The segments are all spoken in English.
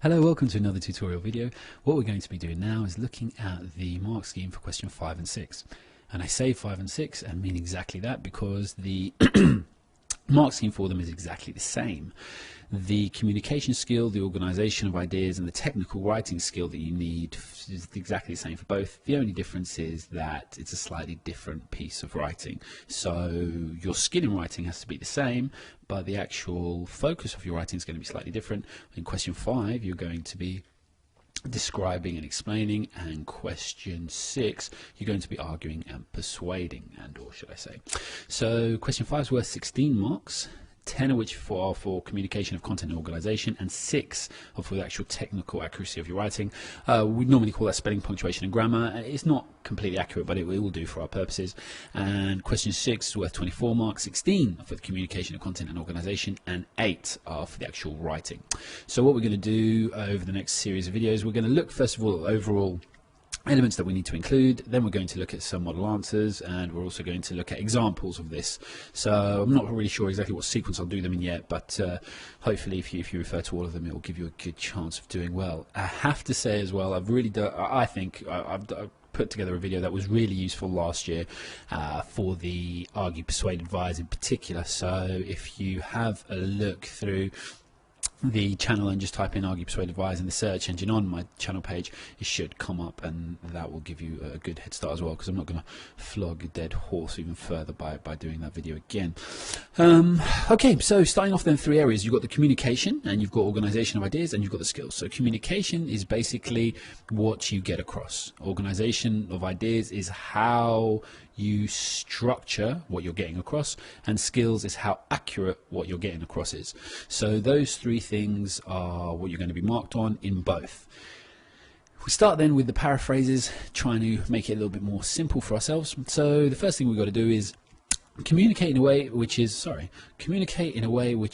Hello, welcome to another tutorial video. What we're going to be doing now is looking at the mark scheme for question 5 and 6. And I say 5 and 6 and mean exactly that because the mark scheme for them is exactly the same. The communication skill, the organization of ideas, and the technical writing skill that you need is exactly the same for both. The only difference is that it's a slightly different piece of writing. So your skill in writing has to be the same, but the actual focus of your writing is going to be slightly different. In question 5, you're going to be describing and explaining, and question 6 you're going to be arguing and persuading, and or should I say. So question 5 is worth 16 marks, 10 of which are for communication of content and organization, and 6 are for the actual technical accuracy of your writing. We normally call that spelling, punctuation and grammar. It's not completely accurate, but it will do for our purposes. And question 6 is worth 24 marks, 16 are for the communication of content and organization, and 8 are for the actual writing. So what we're going to do over the next series of videos, we're going to look first of all at overall elements that we need to include, then we're going to look at some model answers, and we're also going to look at examples of this. So I'm not really sure exactly what sequence I'll do them in yet, but hopefully if you refer to all of them, it will give you a good chance of doing well. I have to say as well, I've put together a video that was really useful last year for the Argue, Persuade, Advise in particular. So if you have a look through the channel and just type in Argue, Persuade, Advise in the search engine on my channel page, it should come up, and that will give you a good head start as well, because I'm not going to flog a dead horse even further by doing that video again. Okay, so starting off then, 3 areas. You've got the communication, and you've got organization of ideas, and you've got the skills. So communication is basically what you get across. Organization of ideas is how you structure what you're getting across, and skills is how accurate what you're getting across is. So those 3 things are what you're going to be marked on in both. We start then with the paraphrases, trying to make it a little bit more simple for ourselves. So the first thing we've got to do is communicate in a way which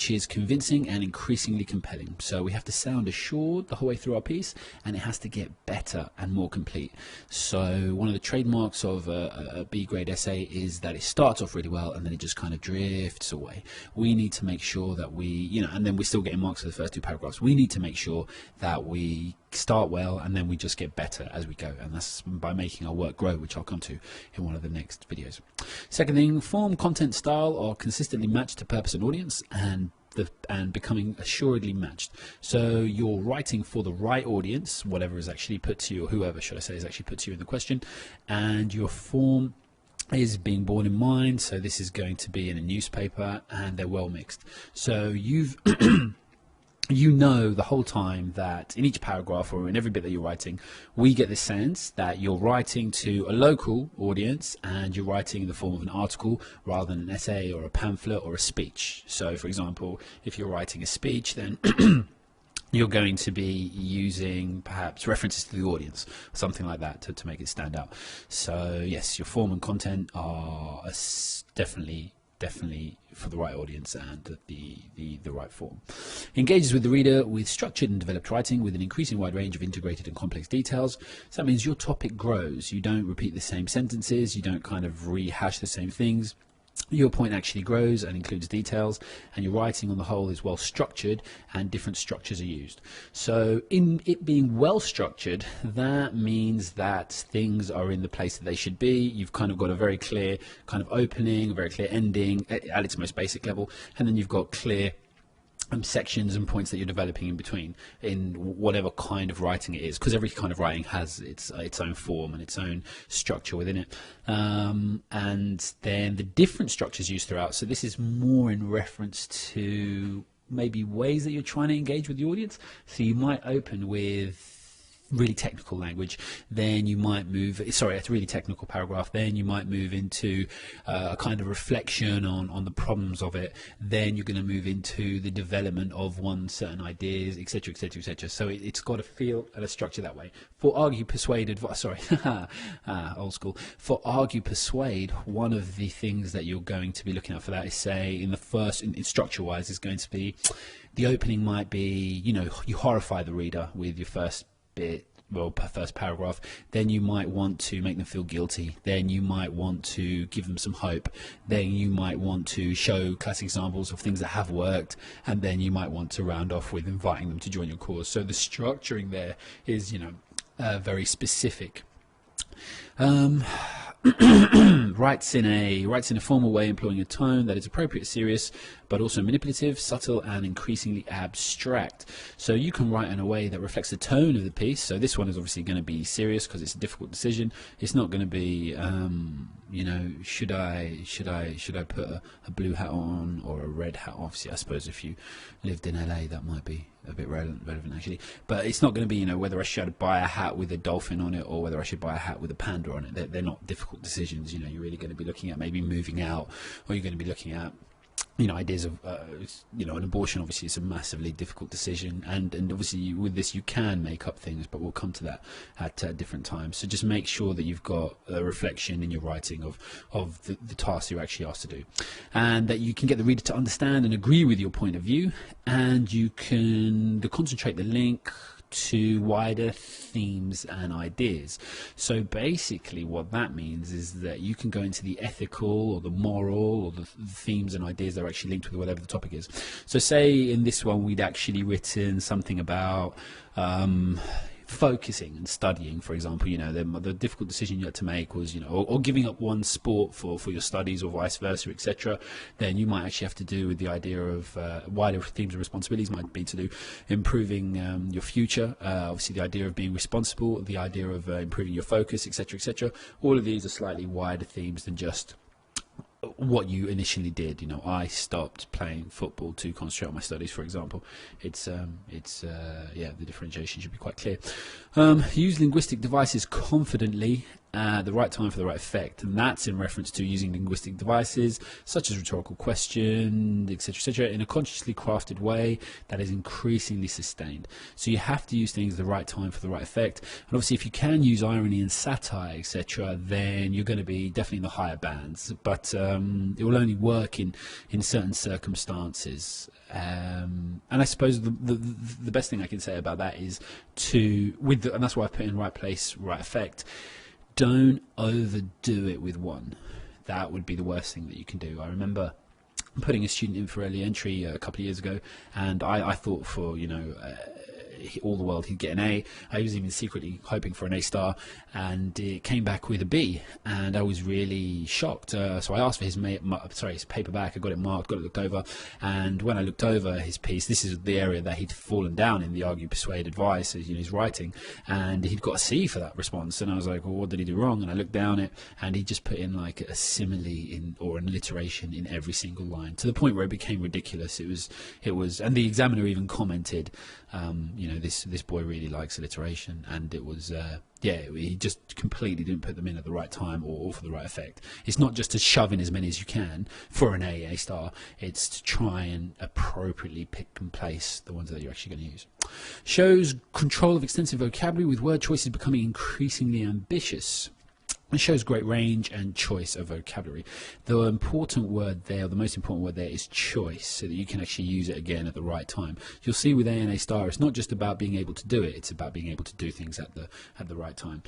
is convincing and increasingly compelling. So we have to sound assured the whole way through our piece, and it has to get better and more complete. So one of the trademarks of a B grade essay is that it starts off really well and then it just kind of drifts away. We need to make sure that we, and then we're still getting marks for the first 2 paragraphs. We need to make sure that we start well and then we just get better as we go, and that's by making our work grow, which I'll come to in one of the next videos. Second thing, form, content, style are consistently matched to purpose and audience, and becoming assuredly matched. So you're writing for the right audience, whatever is actually put to you, or whoever should I say is actually put to you in the question, and your form is being borne in mind. So this is going to be in a newspaper, and they're well mixed. So you've you know the whole time that in each paragraph or in every bit that you're writing, we get the sense that you're writing to a local audience and you're writing in the form of an article rather than an essay or a pamphlet or a speech. So for example, if you're writing a speech, then you're going to be using perhaps references to the audience, something like that, to make it stand out. So yes, your form and content are definitely for the right audience and the right form. Engages with the reader with structured and developed writing with an increasing wide range of integrated and complex details. So that means your topic grows. You don't repeat the same sentences, you don't kind of rehash the same things. Your point actually grows and includes details, and your writing on the whole is well structured and different structures are used. So in it being well structured, that means that things are in the place that they should be. You've kind of got a very clear kind of opening, a very clear ending at its most basic level, and then you've got clear sections and points that you're developing in between in whatever kind of writing it is, because every kind of writing has its own form and its own structure within it, and then the different structures used throughout. So this is more in reference to maybe ways that you're trying to engage with the audience. So you might open with really technical language, then you might move, it's a really technical paragraph, then you might move into a kind of reflection on the problems of it, then you're going to move into the development of one certain ideas, etc, etc, etc. So it's got a feel and a structure that way. For Argue, Persuade, old school. For Argue, Persuade, one of the things that you're going to be looking at for that is, say, in structure wise, is going to be, the opening might be, you horrify the reader with your first bit, first paragraph, then you might want to make them feel guilty, then you might want to give them some hope, then you might want to show classic examples of things that have worked, and then you might want to round off with inviting them to join your course. So the structuring there is, very specific. Writes in a formal way, employing a tone that is appropriate, serious, but also manipulative, subtle, and increasingly abstract. So you can write in a way that reflects the tone of the piece. So this one is obviously going to be serious because it's a difficult decision. It's not going to be, should I put a blue hat on or a red hat? Obviously, I suppose if you lived in LA, that might be a bit relevant actually. But it's not going to be, whether I should buy a hat with a dolphin on it or whether I should buy a hat with a panda on it. They're not difficult decisions. You're really going to be looking at maybe moving out, or you're going to be looking at ideas of an abortion. Obviously it's a massively difficult decision, and obviously with this you can make up things, but we'll come to that at different times. So just make sure that you've got a reflection in your writing of the task you're actually asked to do, and that you can get the reader to understand and agree with your point of view, and you can concentrate the link to wider themes and ideas. So basically what that means is that you can go into the ethical or the moral or the themes and ideas that are actually linked with whatever the topic is. So say in this one we'd actually written something about focusing and studying, for example. The difficult decision you had to make was, or giving up one sport for your studies, or vice versa, etc. Then you might actually have to do with the idea of wider themes and responsibilities might be to do improving your future, obviously the idea of being responsible, the idea of improving your focus, etc., etc. All of these are slightly wider themes than just what you initially did. I stopped playing football to concentrate on my studies, for example. The differentiation should be quite clear. Use linguistic devices confidently at the right time for the right effect, and that's in reference to using linguistic devices such as rhetorical question, etc., in a consciously crafted way that is increasingly sustained. So you have to use things at the right time for the right effect, and obviously if you can use irony and satire, etc., then you're going to be definitely in the higher bands, but it will only work in certain circumstances. And I suppose the best thing I can say about that is and that's why I've put in right place, right effect. Don't overdo it with one. That would be the worst thing that you can do. I remember putting a student in for early entry a couple of years ago, and I thought for all the world he'd get an A. I was even secretly hoping for an A star, and it came back with a B, and I was really shocked. So I asked for his paper back. I got it marked, got it looked over, and when I looked over his piece, this is the area that he'd fallen down in the argue, persuade, advice, his writing, and he'd got a C for that response. And I was like, well, what did he do wrong? And I looked down it, and he just put in like a simile or an alliteration in every single line, to the point where it became ridiculous. It was, and the examiner even commented, this boy really likes alliteration, and it was he just completely didn't put them in at the right time or for the right effect. It's not just to shove in as many as you can for an A star, it's to try and appropriately pick and place the ones that you're actually going to use. Shows control of extensive vocabulary, with word choices becoming increasingly ambitious. It shows great range and choice of vocabulary. The important word there, or the most important word there, is choice, so that you can actually use it again at the right time. You'll see with A and A star, it's not just about being able to do it; it's about being able to do things at the right time.